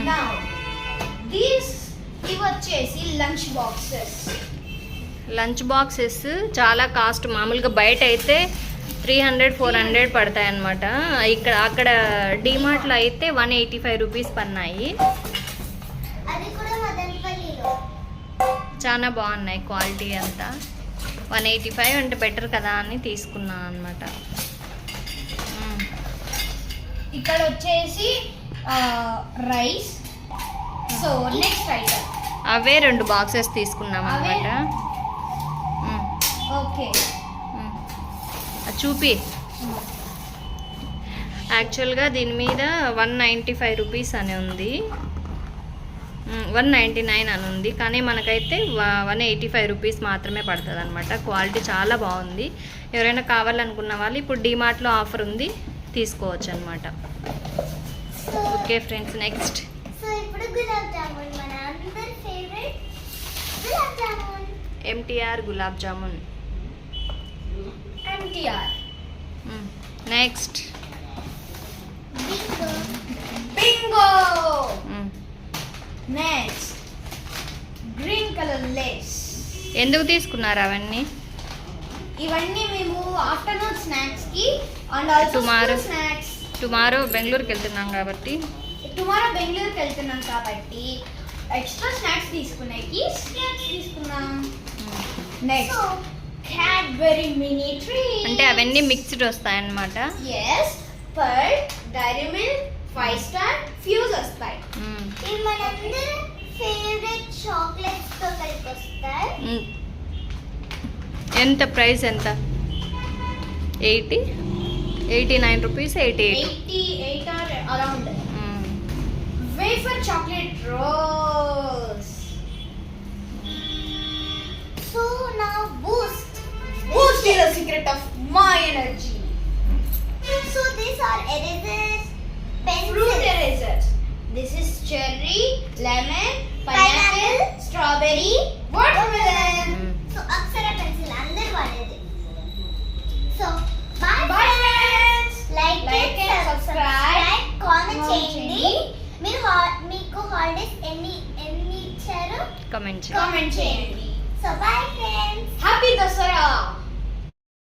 Now, ఇవి వచ్చేసి lunch boxes చాలా కాస్ట్. మామూలుగా బయట అయితే 300-400 పడతాయి అన్నమాట. అక్కడ డిమార్ట్లో అయితే 185 రూపీస్ పన్నాయి. చాలా బాగున్నాయి క్వాలిటీ అంతా. 185 అంటే బెటర్ కదా అని తీసుకున్నాను అనమాట. ఇక్కడ వచ్చేసి రైస్. సో నెక్స్ట్ ఐటమ్ అవే 2 బాక్సెస్ తీసుకున్నాం అనమాట. ఓకే, చూపి. యాక్చువల్గా దీని మీద 195 రూపీస్ అని ఉంది, 199 అని ఉంది, కానీ మనకైతే 185 రూపీస్ మాత్రమే పడుతుంది అనమాట. క్వాలిటీ చాలా బాగుంది. ఎవరైనా కావాలనుకున్న వాళ్ళు ఇప్పుడు డిమార్ట్లో ఆఫర్ ఉంది, తీసుకోవచ్చు అనమాట. Okay friends, next MTR gulab jamun. Next bingo. Next green colour Lay's. ఎందుకు తీసుకున్నారు అవన్నీ? ఇవన్నీ మేము ఆఫ్టర్నూన్ స్నాక్స్ కి అండ్ ఆల్సో స్నాక్స్. టుమారో బెంగళూరుకి వెళ్తున్నాం కాబట్టి ఎక్స్ట్రా స్నాక్స్ తీసుకునేకి స్నాక్స్ తీసుకున్నాం. Next Cadbury mini tree. అంటే అవన్నీ మిక్స్డ్ వస్తాయన్నమాట. yes, పర్ల్, డైరీ మిల్క్, 5 స్టార్, ఫ్యూజ్ వస్తాయి. ఇది మనందరి ఫేవరెట్ చాక్లెట్స్ తో కలిపి వస్తాయి. ఎంత ప్రైస్? ఎంత? 89 rupees, 88 or around. Wafer chocolate rose. So now Boost is the secret of my energy. So these are erasers, Fruit erasers. This is cherry, lemon, pineapple, strawberry, watermelon. So Aksara pencil అందరూ వాడేది. So bye friends. Like and subscribe, comment చేయండి. మీకు holidays ఎన్ని ఇచ్చారు comment చేయండి.